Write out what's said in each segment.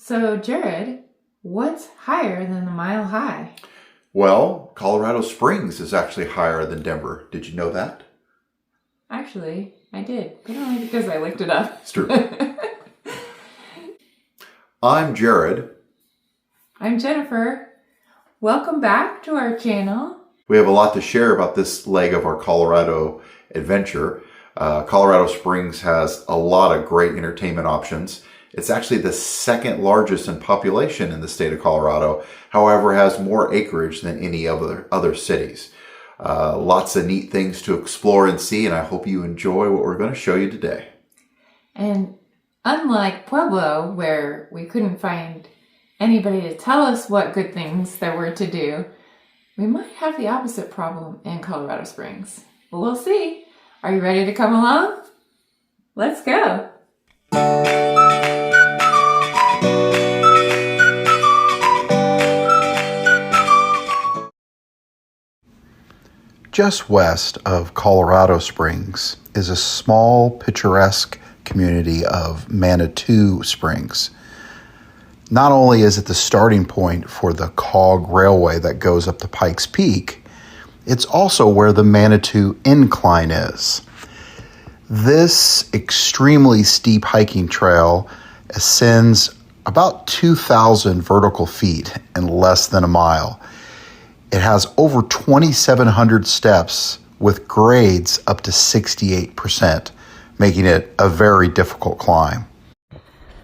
So, Jared, what's higher than the Mile High? Well, Colorado Springs is actually higher than Denver. Did you know that? Actually, I did, but only because I looked it up. It's true. I'm Jared. I'm Jennifer. Welcome back to our channel. We have a lot to share about this leg of our Colorado adventure. Colorado Springs has a lot of great entertainment options. It's actually the second largest in population in the state of Colorado, however, has more acreage than any other cities. Lots of neat things to explore and see, and I hope you enjoy what we're going to show you today. And unlike Pueblo, where we couldn't find anybody to tell us what good things there were to do, we might have the opposite problem in Colorado Springs. Well, we'll see. Are you ready to come along? Let's go. Just west of Colorado Springs is a small, picturesque community of Manitou Springs. Not only is it the starting point for the Cog Railway that goes up to Pike's Peak, it's also where the Manitou Incline is. This extremely steep hiking trail ascends about 2,000 vertical feet in less than a mile. It has over 2,700 steps with grades up to 68%, making it a very difficult climb.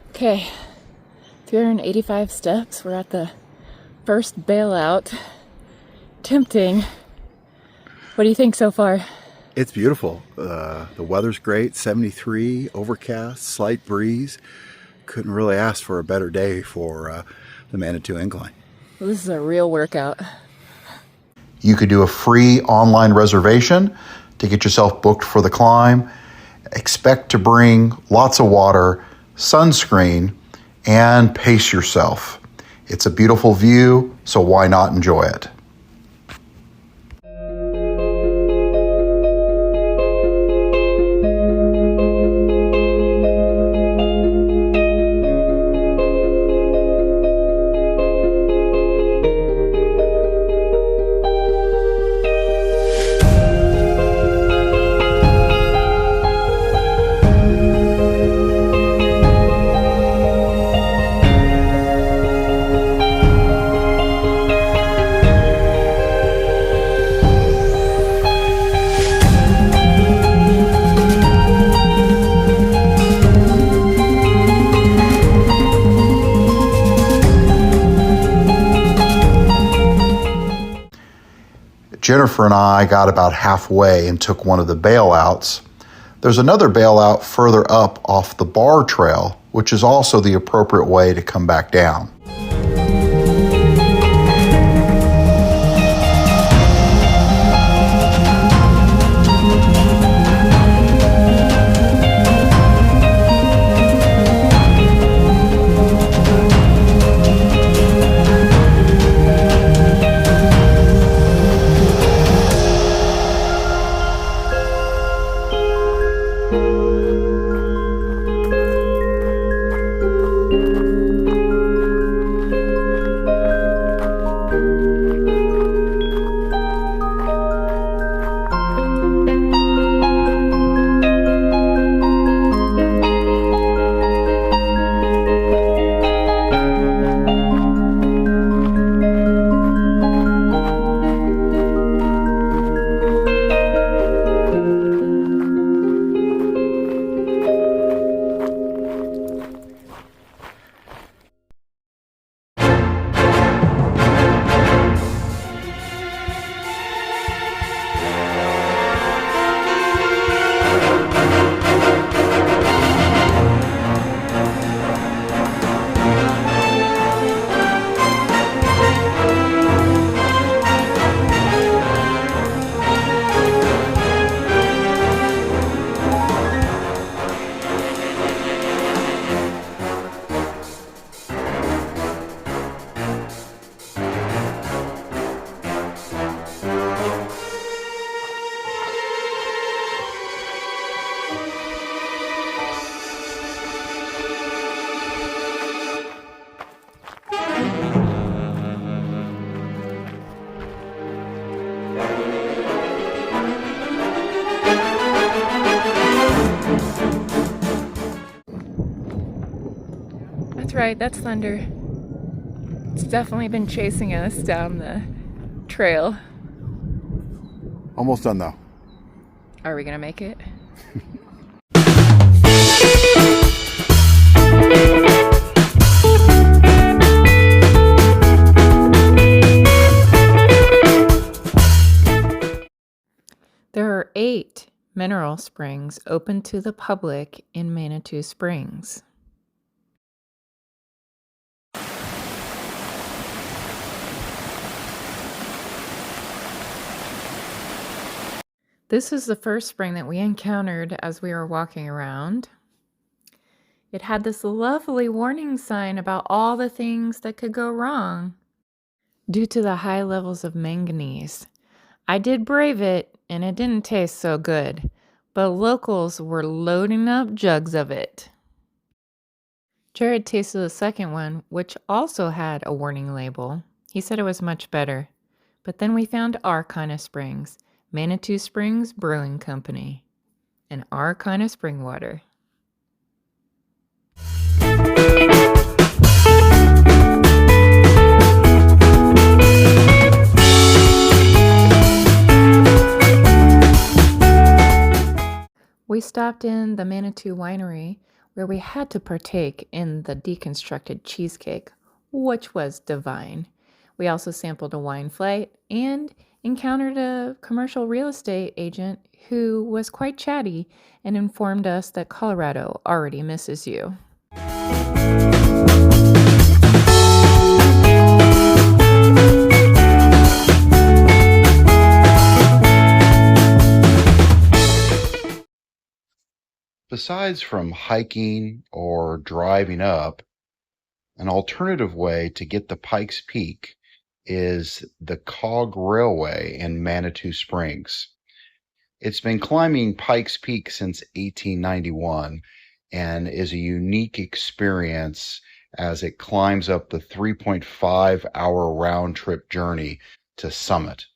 Okay, 385 steps. We're at the first bailout. Tempting. What do you think so far? It's beautiful. The weather's great, 73, overcast, slight breeze. Couldn't really ask for a better day for the Manitou Incline. Well, this is a real workout. You could do a free online reservation to get yourself booked for the climb. Expect to bring lots of water, sunscreen, and pace yourself. It's a beautiful view, so why not enjoy it? Jennifer and I got about halfway and took one of the bailouts. There's another bailout further up off the bar trail, which is also the appropriate way to come back down. That's right, that's thunder. It's definitely been chasing us down the trail. Almost done though. Are we gonna make it? There are 8 mineral springs open to the public in Manitou Springs. This is the first spring that we encountered as we were walking around. It had this lovely warning sign about all the things that could go wrong due to the high levels of manganese. I did brave it, and it didn't taste so good, but locals were loading up jugs of it. Jared tasted the second one, which also had a warning label. He said it was much better. But then we found our kind of springs, Manitou Springs Brewing Company, and our kind of spring water. We stopped in the Manitou Winery, where we had to partake in the deconstructed cheesecake, which was divine. We also sampled a wine flight and encountered a commercial real estate agent who was quite chatty and informed us that Colorado already misses you. Besides from hiking or driving up, an alternative way to get to Pike's Peak is the Cog Railway in Manitou Springs. It's been climbing Pike's Peak since 1891 and is a unique experience as it climbs up the 3.5-hour round-trip journey to summit.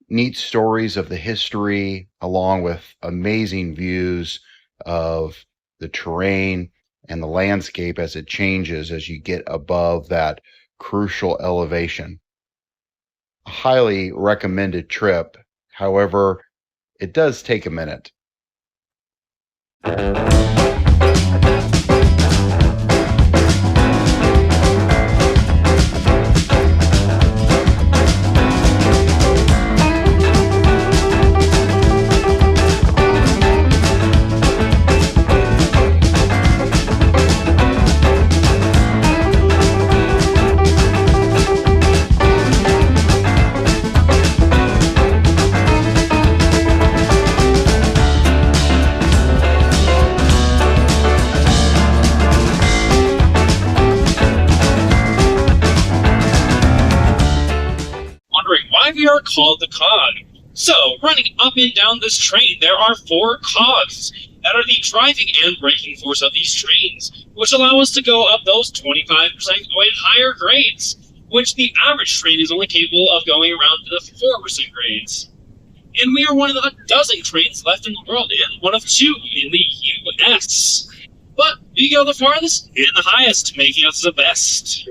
Neat stories of the history, along with amazing views of the terrain and the landscape as it changes as you get above that crucial elevation. A highly recommended trip. However, it does take a minute. We are called the Cog. So, running up and down this train, there are 4 cogs that are the driving and braking force of these trains, which allow us to go up those 25% or higher grades, which the average train is only capable of going around to the 4% grades. And we are one of the dozen trains left in the world, and one of 2 in the US. But we go the farthest and the highest, making us the best.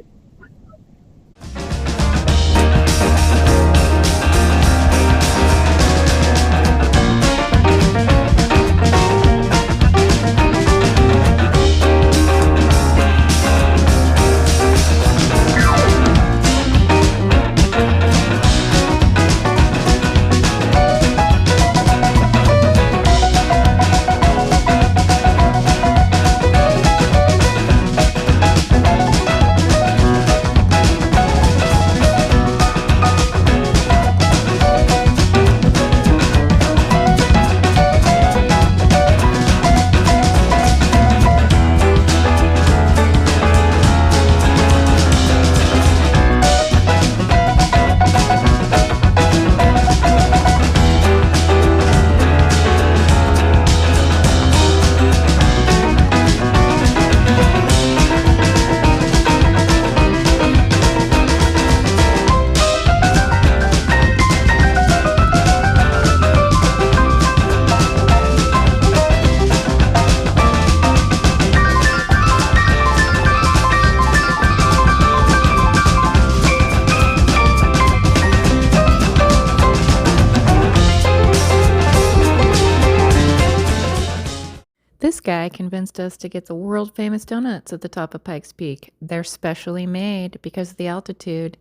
convinced us to get the world-famous donuts at the top of Pikes Peak. They're specially made because of the altitude,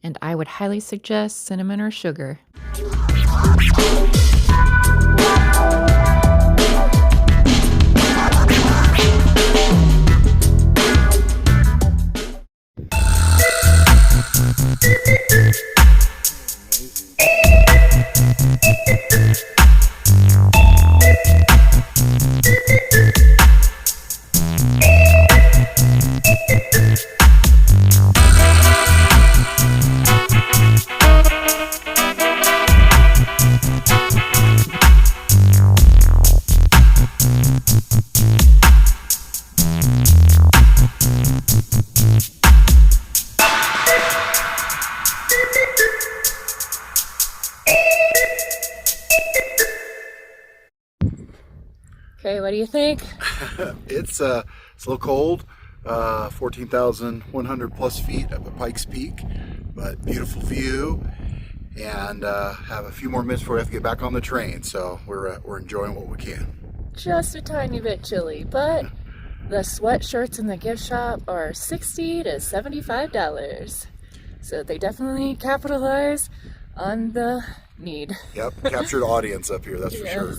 and I would highly suggest cinnamon or sugar. Okay, what do you think? It's a little cold, 14,100 plus feet up at Pikes Peak, but beautiful view, and have a few more minutes before we have to get back on the train, so we're enjoying what we can. Just a tiny bit chilly, but the sweatshirts in the gift shop are $60 to $75. So they definitely capitalize on the need. Yep, captured audience up here, that's for sure.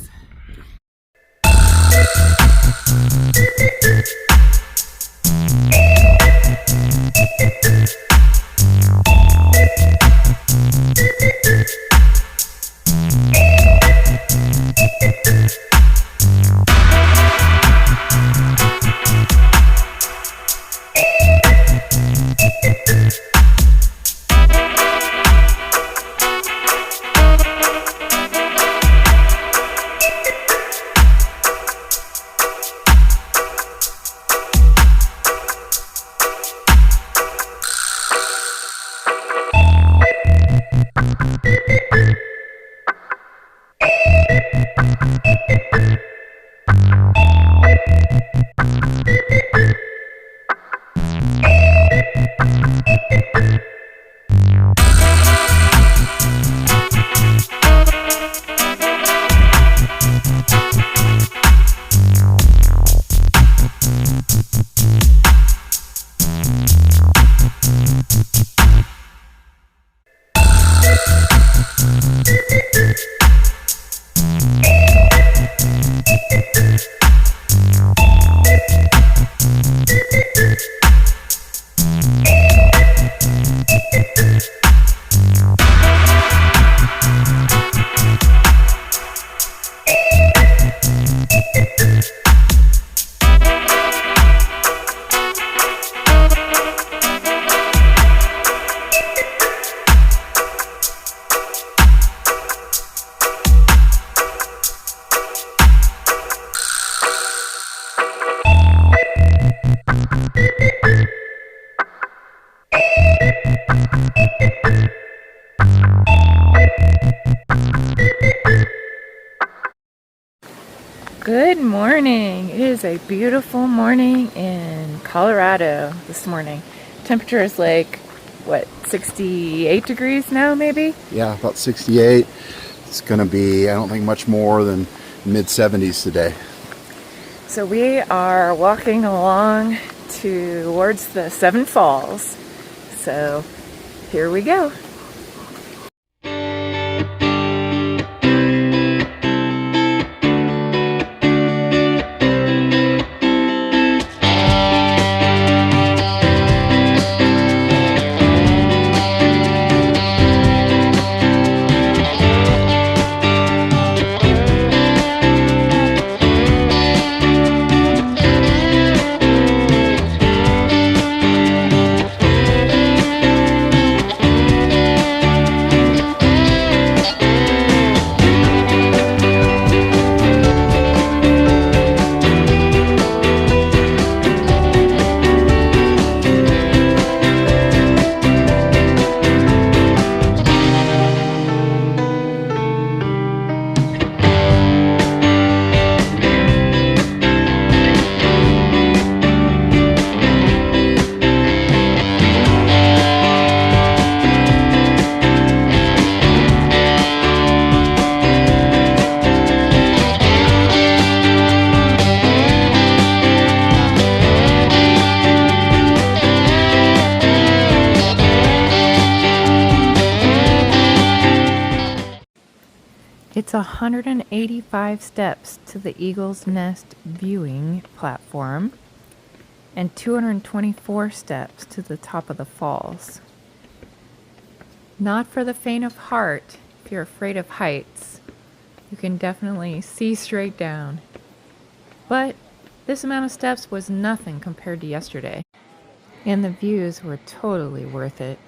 Good morning. It is a beautiful morning in Colorado this morning. Temperature is like, what, 68 degrees now maybe? Yeah, about 68. It's going to be, I don't think, much more than mid 70s today. So we are walking along towards the Seven Falls. So here we go. It's 185 steps to the Eagle's Nest viewing platform and 224 steps to the top of the falls. Not for the faint of heart. If you're afraid of heights, you can definitely see straight down. But this amount of steps was nothing compared to yesterday, and the views were totally worth it.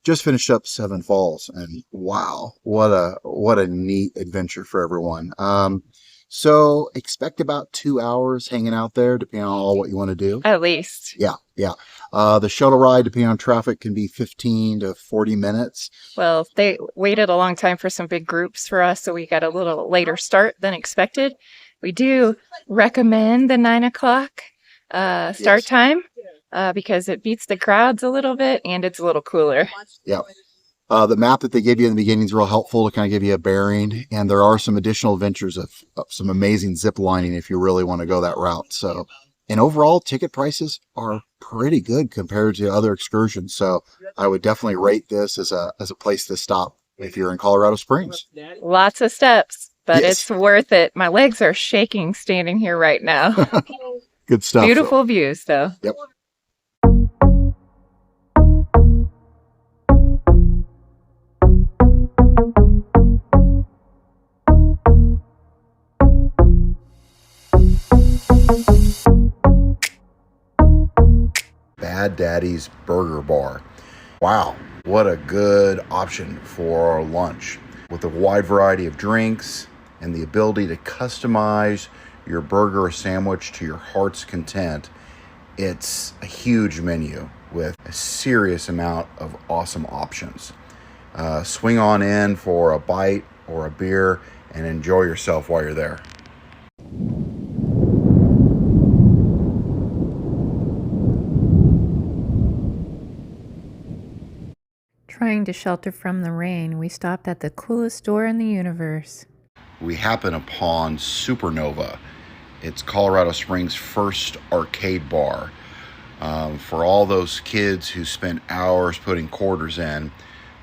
Just finished up Seven Falls, and wow, what a neat adventure for everyone. So expect about 2 hours hanging out there, depending on all what you want to do. At least. Yeah. The shuttle ride, depending on traffic, can be 15 to 40 minutes. Well, they waited a long time for some big groups for us, so we got a little later start than expected. We do recommend the 9 o'clock start time. Because it beats the crowds a little bit and it's a little cooler. Yeah. The map that they gave you in the beginning is real helpful to kind of give you a bearing. And there are some additional adventures of some amazing zip lining if you really want to go that route. So, and overall, ticket prices are pretty good compared to other excursions. So I would definitely rate this as a place to stop if you're in Colorado Springs. Lots of steps, but Yes. It's worth it. My legs are shaking standing here right now. Good stuff. Beautiful views, though. Yep. Bad Daddy's Burger Bar. Wow, what a good option for lunch. With a wide variety of drinks and the ability to customize your burger or sandwich to your heart's content, it's a huge menu with a serious amount of awesome options. Swing on in for a bite or a beer and enjoy yourself while you're there. Trying to shelter from the rain, we stopped at the coolest store in the universe. We happen upon Supernova. It's Colorado Springs' first arcade bar. For all those kids who spent hours putting quarters in,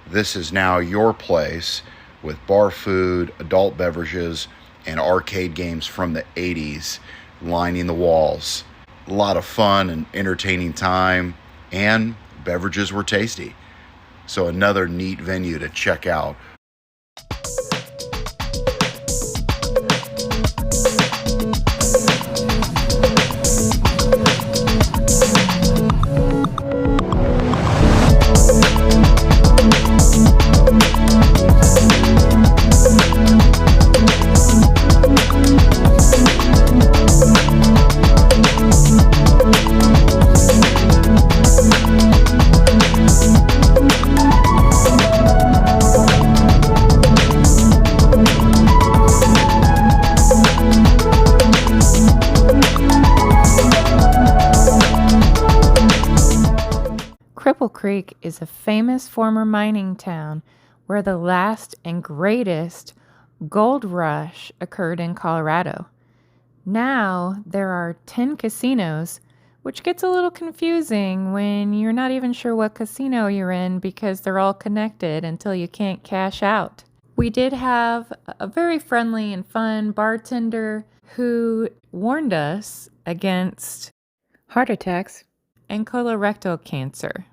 this is now your place with bar food, adult beverages, and arcade games from the 80s lining the walls. A lot of fun and entertaining time, and beverages were tasty. So another neat venue to check out. Creek is a famous former mining town where the last and greatest gold rush occurred in Colorado. Now there are 10 casinos, which gets a little confusing when you're not even sure what casino you're in because they're all connected until you can't cash out. We did have a very friendly and fun bartender who warned us against heart attacks and colorectal cancer.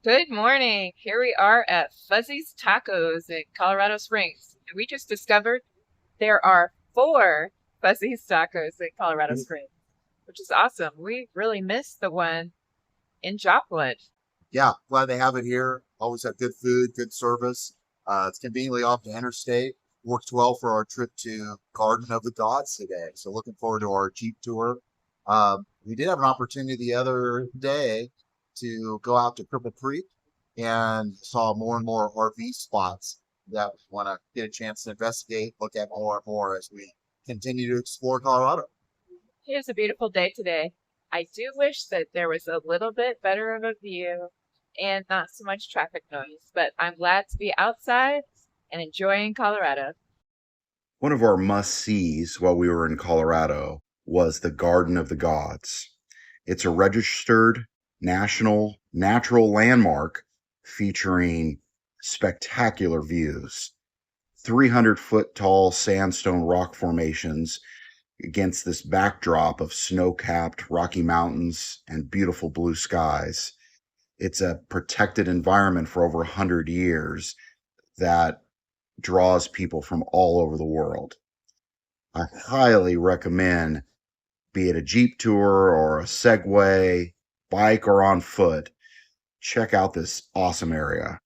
Good morning. Here we are at Fuzzy's Tacos in Colorado Springs. And we just discovered there are 4 Fuzzy's Tacos in Colorado Springs, which is awesome. We really missed the one in Joplin. Yeah, glad they have it here. Always have good food, good service. It's conveniently off the interstate. Works well for our trip to Garden of the Gods today. So looking forward to our Jeep tour. We did have an opportunity the other day to go out to Cripple Creek and saw more and more RV spots that we want to get a chance to investigate, look at more and more as we continue to explore Colorado. Here's a beautiful day today. I do wish that there was a little bit better of a view and not so much traffic noise, but I'm glad to be outside and enjoying Colorado. One of our must-sees while we were in Colorado was the Garden of the Gods. It's a registered national natural landmark featuring spectacular views. 300-foot tall sandstone rock formations against this backdrop of snow-capped Rocky Mountains and beautiful blue skies. It's a protected environment for over 100 years that draws people from all over the world. I highly recommend, be it a Jeep tour or a Segway, bike or on foot, check out this awesome area.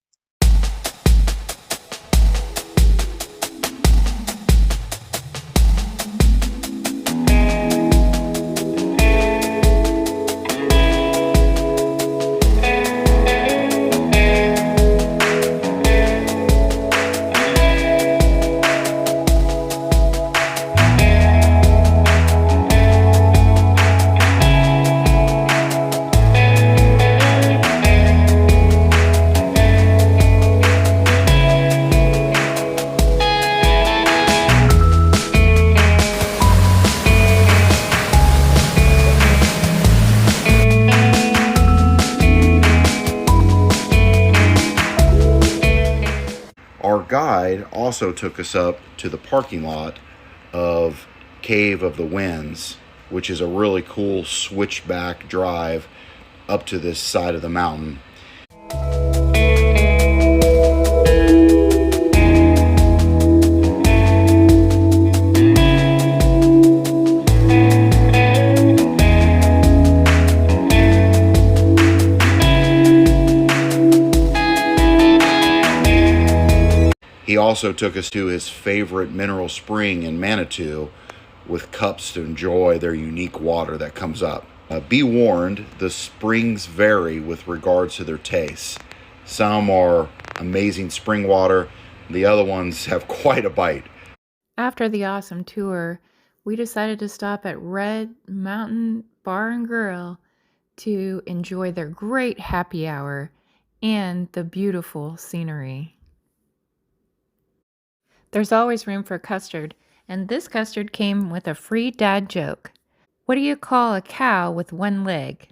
Our guide also took us up to the parking lot of Cave of the Winds, which is a really cool switchback drive up to this side of the mountain. He also took us to his favorite mineral spring in Manitou with cups to enjoy their unique water that comes up. Be warned, the springs vary with regards to their tastes. Some are amazing spring water, the other ones have quite a bite. After the awesome tour, we decided to stop at Red Mountain Bar and Grill to enjoy their great happy hour and the beautiful scenery. There's always room for custard, and this custard came with a free dad joke. What do you call a cow with one leg?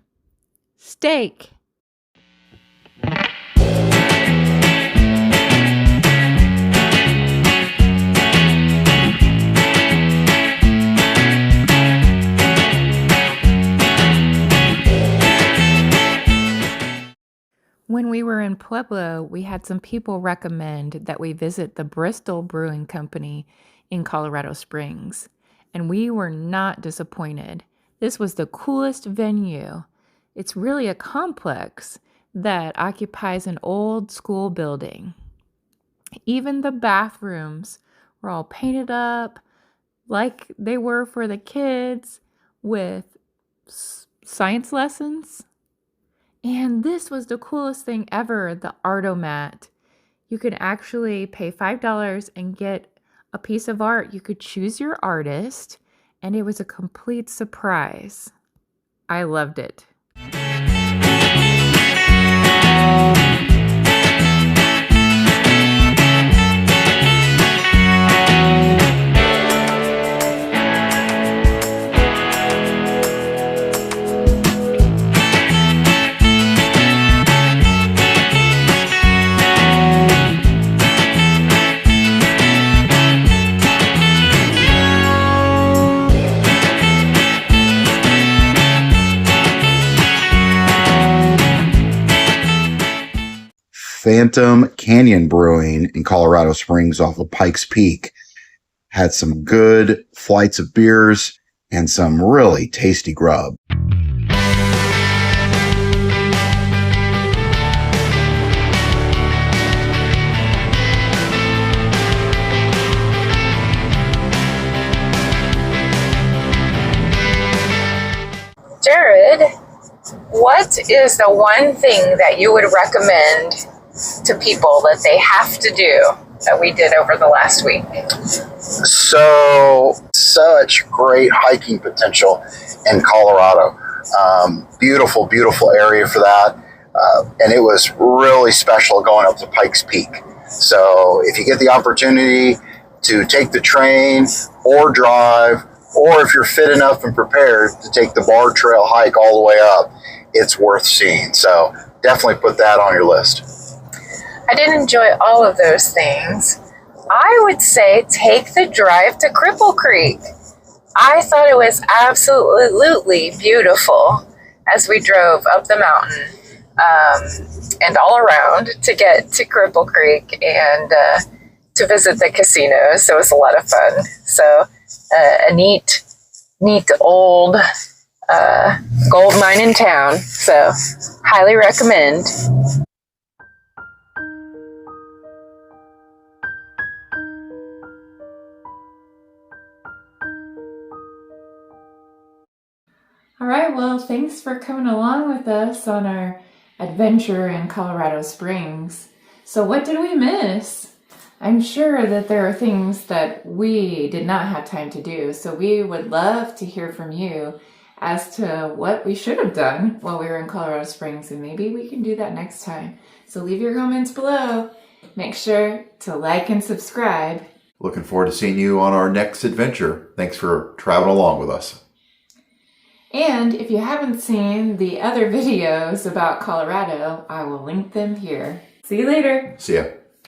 Steak! When we were in Pueblo, we had some people recommend that we visit the Bristol Brewing Company in Colorado Springs, and we were not disappointed. This was the coolest venue. It's really a complex that occupies an old school building. Even the bathrooms were all painted up like they were for the kids with science lessons. And this was the coolest thing ever, the Artomat. You could actually pay $5 and get a piece of art. You could choose your artist, and it was a complete surprise. I loved it. Phantom Canyon Brewing in Colorado Springs off of Pike's Peak had some good flights of beers and some really tasty grub. Jared, what is the one thing that you would recommend to people that they have to do that we did over the last week? So, such great hiking potential in Colorado. Beautiful, beautiful area for that. And it was really special going up to Pike's Peak. So if you get the opportunity to take the train or drive, or if you're fit enough and prepared to take the Bar Trail hike all the way up, it's worth seeing. So definitely put that on your list. I did enjoy all of those things. I would say take the drive to Cripple Creek. I thought it was absolutely beautiful as we drove up the mountain and all around to get to Cripple Creek and to visit the casinos. So it was a lot of fun. So a neat old gold mine in town. So highly recommend. All right, well, thanks for coming along with us on our adventure in Colorado Springs. So what did we miss? I'm sure that there are things that we did not have time to do, so we would love to hear from you as to what we should have done while we were in Colorado Springs, and maybe we can do that next time. So leave your comments below. Make sure to like and subscribe. Looking forward to seeing you on our next adventure. Thanks for traveling along with us. And if you haven't seen the other videos about Colorado, I will link them here. See you later. See ya.